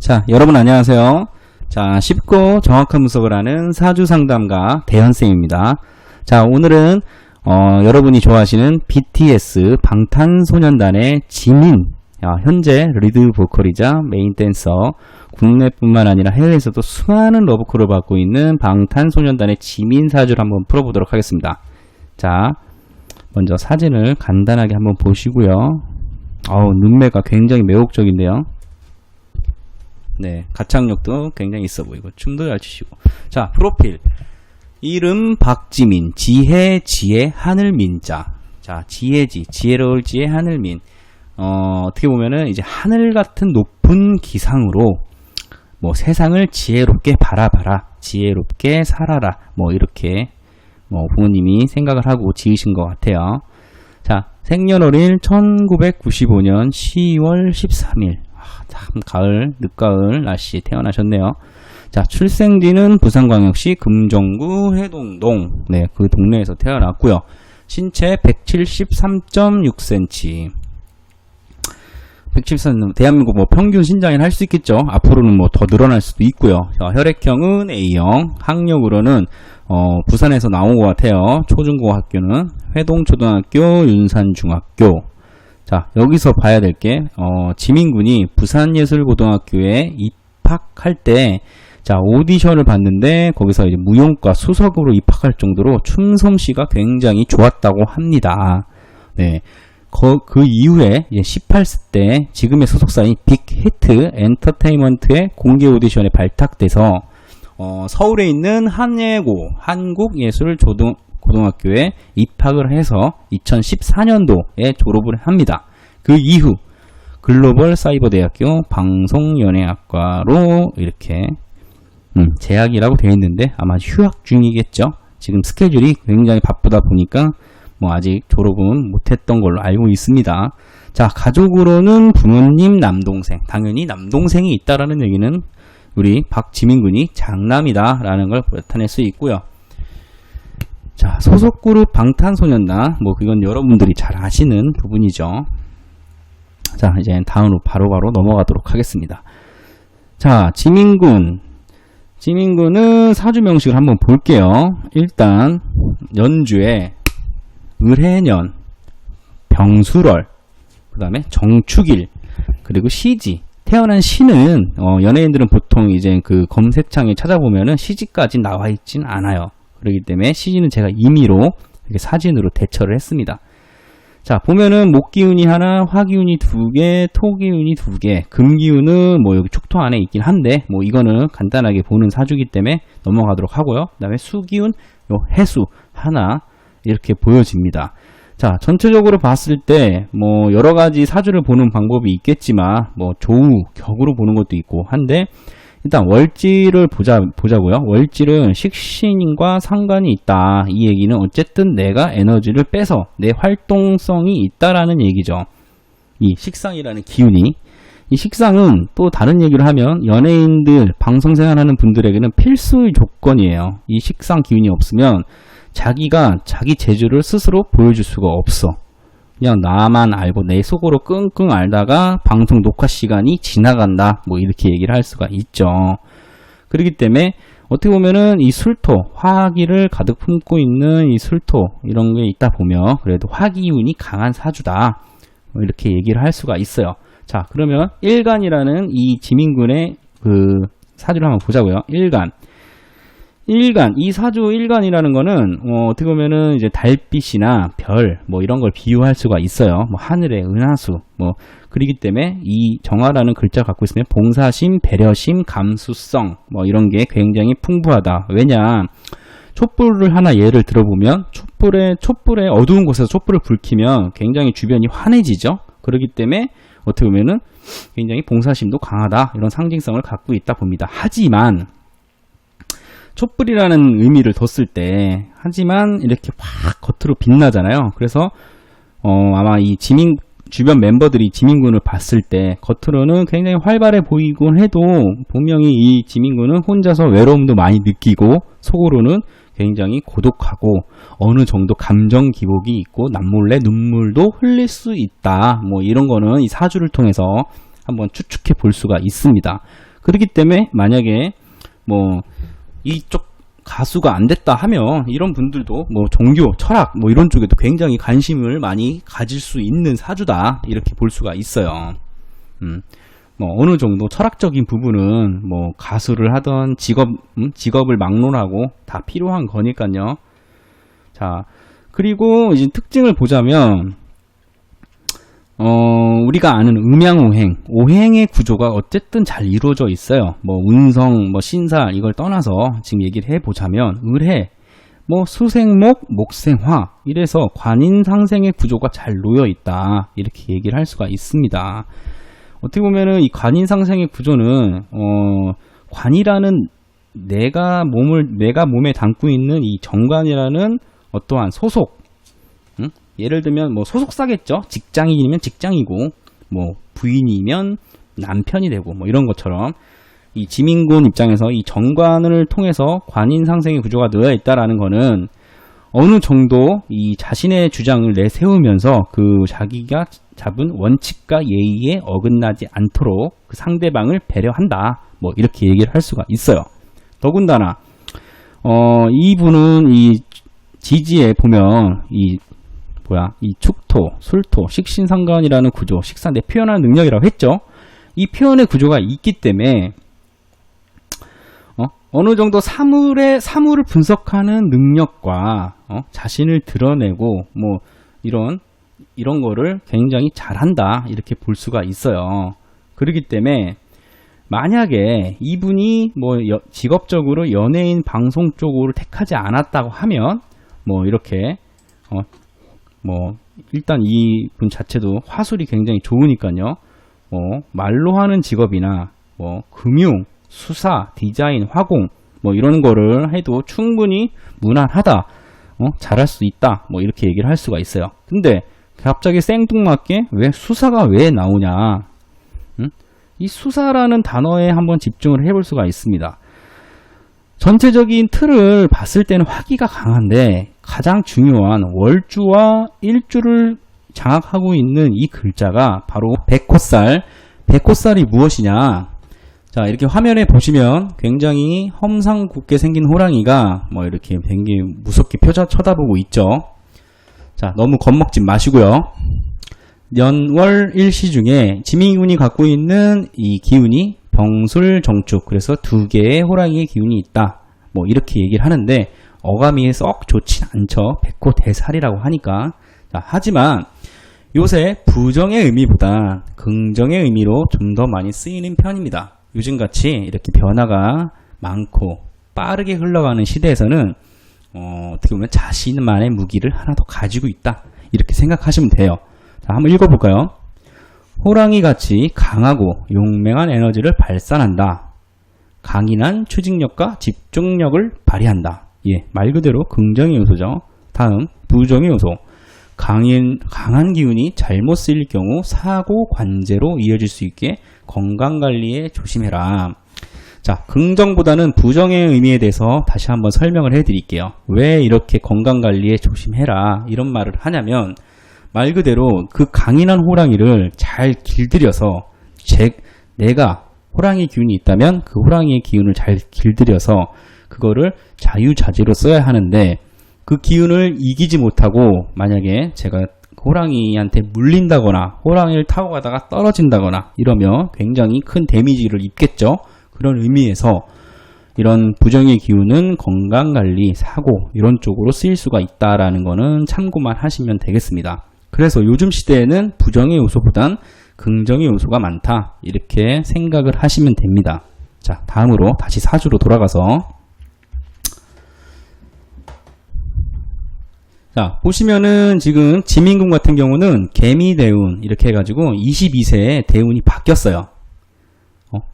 자, 여러분 안녕하세요. 자, 쉽고 정확한 분석을 하는 사주상담가 대현쌤입니다. 자, 오늘은 여러분이 좋아하시는 BTS 방탄소년단의 지민, 현재 리드 보컬이자 메인 댄서, 국내뿐만 아니라 해외에서도 수많은 러브콜을 받고 있는 방탄소년단의 지민 사주를 한번 풀어보도록 하겠습니다. 자, 먼저 사진을 간단하게 한번 보시고요. 눈매가 굉장히 매혹적인데요. 네, 가창력도 굉장히 있어 보이고 춤도 잘 추시고. 자, 프로필 이름 박지민, 지혜, 지혜, 하늘민자. 자, 지혜지, 지혜로울 지혜, 하늘민. 어떻게 보면은 이제 하늘 같은 높은 기상으로 뭐 세상을 지혜롭게 바라봐라, 지혜롭게 살아라, 뭐 이렇게 부모님이 생각을 하고 지으신 것 같아요. 자, 생년월일 1995년 10월 13일. 참 가을, 늦가을 날씨 태어나셨네요. 자, 출생지는 부산광역시 금정구 해동동. 네, 그 동네에서 태어났고요. 신체 173.6cm. 173, 대한민국 평균 신장이라 할 수 있겠죠. 앞으로는 더 늘어날 수도 있고요. 자, 혈액형은 A형, 학력으로는 부산에서 나온 것 같아요. 초중고학교는 회동초등학교, 윤산중학교. 자, 여기서 봐야 될 게, 지민군이 부산예술고등학교에 입학할 때, 자, 오디션을 봤는데, 거기서 이제 무용과 수석으로 입학할 정도로 춤솜씨가 굉장히 좋았다고 합니다. 네. 그 이후에, 18세 때, 지금의 소속사인 빅히트 엔터테인먼트의 공개 오디션에 발탁돼서, 서울에 있는 한예고, 한국예술고등학교에 입학을 해서 2014년도에 졸업을 합니다. 그 이후 글로벌 사이버대학교 방송연예학과로 이렇게 재학이라고 되어 있는데 아마 휴학 중이겠죠. 지금 스케줄이 굉장히 바쁘다 보니까 아직 졸업은 못했던 걸로 알고 있습니다. 자, 가족으로는 부모님, 남동생, 당연히 남동생이 있다라는 얘기는 우리 박지민군이 장남이다 라는 걸 나타낼 수 있고요. 자, 소속 그룹 방탄소년단, 그건 여러분들이 잘 아시는 부분이죠. 자, 이제 다음으로 바로바로 넘어가도록 하겠습니다. 자, 지민군은 사주 명식을 한번 볼게요. 일단 연주에 을해년, 병술월, 그 다음에 정축일, 그리고 시지. 태어난 시는 연예인들은 보통 이제 그 검색창에 찾아보면은 시지까지 나와 있진 않아요. 그렇기 때문에 시지는 제가 임의로 이렇게 사진으로 대처를 했습니다. 자, 보면은 목기운이 하나, 화기운이 두 개, 토기운이 두 개, 금기운은 여기 축토 안에 있긴 한데 이거는 간단하게 보는 사주기 때문에 넘어가도록 하고요. 그 다음에 수기운, 해수 하나 이렇게 보여집니다. 자, 전체적으로 봤을 때 여러 가지 사주를 보는 방법이 있겠지만 조우, 격으로 보는 것도 있고 한데 일단 월지를 보자고요. 월지는 식신과 상관이 있다. 이 얘기는 어쨌든 내가 에너지를 빼서 내 활동성이 있다라는 얘기죠. 이 식상이라는 기운이. 이 식상은 또 다른 얘기를 하면 연예인들, 방송생활하는 분들에게는 필수의 조건이에요. 이 식상 기운이 없으면 자기가 자기 재주를 스스로 보여줄 수가 없어. 그냥 나만 알고 내 속으로 끙끙 앓다가 방송 녹화 시간이 지나간다. 이렇게 얘기를 할 수가 있죠. 그렇기 때문에 어떻게 보면은 이 술토, 화기를 가득 품고 있는 이 술토 이런 게 있다 보면 그래도 화기운이 강한 사주다. 이렇게 얘기를 할 수가 있어요. 자, 그러면 일간이라는 이 지민군의 그 사주를 한번 보자고요. 일간, 이 사주 일간이라는 거는 어떻게 보면은 이제 달빛이나 별 이런 걸 비유할 수가 있어요. 하늘의 은하수 그렇기 때문에 이 정화라는 글자를 갖고 있으면 봉사심, 배려심, 감수성 이런 게 굉장히 풍부하다. 왜냐, 촛불을 하나 예를 들어보면 촛불에 어두운 곳에서 촛불을 불키면 굉장히 주변이 환해지죠. 그렇기 때문에 어떻게 보면은 굉장히 봉사심도 강하다. 이런 상징성을 갖고 있다 봅니다. 하지만 촛불이라는 의미를 뒀을 때 이렇게 확 겉으로 빛나잖아요. 그래서 아마 이 주변 멤버들이 지민군을 봤을 때 겉으로는 굉장히 활발해 보이곤 해도 분명히 이 지민군은 혼자서 외로움도 많이 느끼고 속으로는 굉장히 고독하고 어느 정도 감정 기복이 있고 남몰래 눈물도 흘릴 수 있다. 이런 거는 이 사주를 통해서 한번 추측해 볼 수가 있습니다. 그렇기 때문에 만약에 뭐 이쪽 가수가 안 됐다 하면 이런 분들도 뭐 종교, 철학 뭐 이런 쪽에도 굉장히 관심을 많이 가질 수 있는 사주다 이렇게 볼 수가 있어요. 뭐 어느 정도 철학적인 부분은 뭐 가수를 하던 직업을 막론하고 다 필요한 거니까요. 자, 그리고 이제 특징을 보자면 우리가 아는 음양오행, 오행의 구조가 어쨌든 잘 이루어져 있어요. 뭐 운성, 뭐 신살 이걸 떠나서 지금 얘기를 해보자면 을해, 뭐 수생목, 목생화 이래서 관인상생의 구조가 잘 놓여 있다 이렇게 얘기를 할 수가 있습니다. 어떻게 보면은 이 관인상생의 구조는 관이라는 내가 몸에 담고 있는 이 정관이라는 어떠한 소속, 예를 들면 뭐 소속사겠죠. 직장인이면 직장이고 뭐 부인이면 남편이 되고 뭐 이런 것처럼 이 지민군 입장에서 이 정관을 통해서 관인상생의 구조가 놓여 있다라는 거는 어느 정도 이 자신의 주장을 내세우면서 그 자기가 잡은 원칙과 예의에 어긋나지 않도록 그 상대방을 배려한다. 뭐 이렇게 얘기를 할 수가 있어요. 더군다나 이분은 이 지지에 보면 이 축토, 술토, 식신상관이라는 구조, 식상대 표현하는 능력이라고 했죠. 이 표현의 구조가 있기 때문에 어느 정도 사물을 분석하는 능력과 자신을 드러내고 뭐 이런 거를 굉장히 잘한다 이렇게 볼 수가 있어요. 그렇기 때문에 만약에 이분이 뭐 직업적으로 연예인 방송 쪽으로 택하지 않았다고 하면 뭐 이렇게 뭐 일단 이분 자체도 화술이 굉장히 좋으니까요. 말로 하는 직업이나 뭐 금융, 수사, 디자인, 화공 뭐 이런 거를 해도 충분히 무난하다, 잘할 수 있다 뭐 이렇게 얘기를 할 수가 있어요. 근데 갑자기 생뚱맞게 왜 수사가 왜 나오냐? 이 수사라는 단어에 한번 집중을 해볼 수가 있습니다. 전체적인 틀을 봤을 때는 화기가 강한데 가장 중요한 월주와 일주를 장악하고 있는 이 글자가 바로 백호살. 백호살이 무엇이냐? 자, 이렇게 화면에 보시면 굉장히 험상궂게 생긴 호랑이가 뭐 이렇게 굉장히 무섭게 쳐다보고 있죠. 자, 너무 겁먹지 마시고요. 연월 일시 중에 지민군이 갖고 있는 이 기운이 병술 정축, 그래서 두 개의 호랑이의 기운이 있다. 뭐 이렇게 얘기를 하는데 어감이 썩 좋진 않죠. 백호대살이라고 하니까. 자, 하지만 요새 부정의 의미보다 긍정의 의미로 좀 더 많이 쓰이는 편입니다. 요즘같이 이렇게 변화가 많고 빠르게 흘러가는 시대에서는 어떻게 보면 자신만의 무기를 하나 더 가지고 있다 이렇게 생각하시면 돼요. 자, 한번 읽어볼까요? 호랑이같이 강하고 용맹한 에너지를 발산한다. 강인한 추진력과 집중력을 발휘한다. 예, 말 그대로 긍정의 요소죠. 다음 부정의 요소. 강한 기운이 잘못 쓰일 경우 사고 관제로 이어질 수 있게 건강관리에 조심해라. 자, 긍정보다는 부정의 의미에 대해서 다시 한번 설명을 해드릴게요. 왜 이렇게 건강관리에 조심해라 이런 말을 하냐면 말 그대로 그 강인한 호랑이를 잘 길들여서 내가 호랑이 기운이 있다면 그 호랑이의 기운을 잘 길들여서 그거를 자유자재로 써야 하는데 그 기운을 이기지 못하고 만약에 제가 호랑이한테 물린다거나 호랑이를 타고 가다가 떨어진다거나 이러면 굉장히 큰 데미지를 입겠죠. 그런 의미에서 이런 부정의 기운은 건강관리, 사고 이런 쪽으로 쓰일 수가 있다라는 거는 참고만 하시면 되겠습니다. 그래서 요즘 시대에는 부정의 요소보단 긍정의 요소가 많다 이렇게 생각을 하시면 됩니다. 자, 다음으로 다시 사주로 돌아가서 자, 보시면은 지금 지민군 같은 경우는 개미대운 이렇게 해가지고 22세에 대운이 바뀌었어요.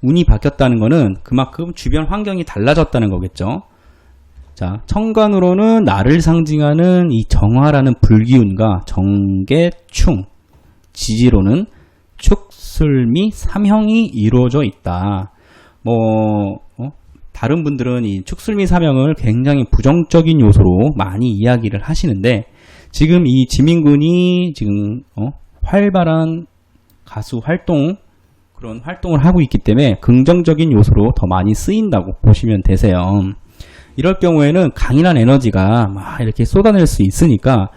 운이 바뀌었다는 거는 그만큼 주변 환경이 달라졌다는 거겠죠. 자, 천간으로는 나를 상징하는 이 정화라는 불기운과 정계충, 지지로는 축술미 삼형이 이루어져 있다. 다른 분들은 이 축술미 삼형을 굉장히 부정적인 요소로 많이 이야기를 하시는데 지금 이 지민군이 지금 활발한 가수 활동 그런 활동을 하고 있기 때문에 긍정적인 요소로 더 많이 쓰인다고 보시면 되세요. 이럴 경우에는 강인한 에너지가 막 이렇게 쏟아낼 수 있으니까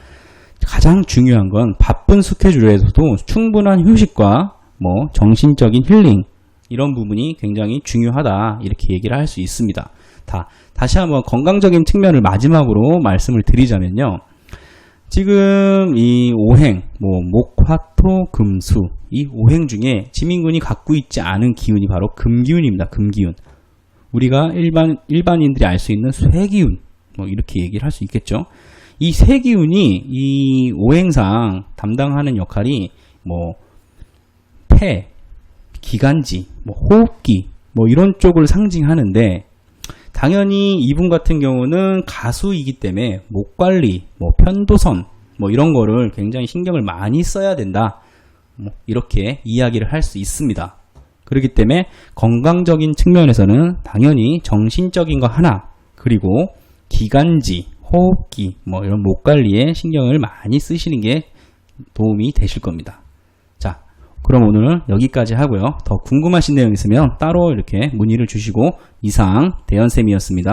가장 중요한 건 바쁜 스케줄에서도 충분한 휴식과 뭐 정신적인 힐링 이런 부분이 굉장히 중요하다 이렇게 얘기를 할 수 있습니다. 다시 한번 건강적인 측면을 마지막으로 말씀을 드리자면요. 지금 이 오행, 뭐 목화토 금수 이 오행 중에 지민군이 갖고 있지 않은 기운이 바로 금기운입니다. 금기운. 우리가 일반인들이 알 수 있는 쇠기운 뭐 이렇게 얘기를 할 수 있겠죠. 이 쇠기운이 이 오행상 담당하는 역할이 뭐 폐, 기관지, 뭐 호흡기 뭐 이런 쪽을 상징하는데 당연히 이분 같은 경우는 가수이기 때문에 목 관리, 뭐 편도선 뭐 이런 거를 굉장히 신경을 많이 써야 된다. 뭐 이렇게 이야기를 할 수 있습니다. 그렇기 때문에 건강적인 측면에서는 당연히 정신적인 거 하나 그리고 기관지, 호흡기 뭐 이런 목 관리에 신경을 많이 쓰시는 게 도움이 되실 겁니다. 자, 그럼 오늘 여기까지 하고요. 더 궁금하신 내용 있으면 따로 이렇게 문의를 주시고 이상 대현쌤이었습니다.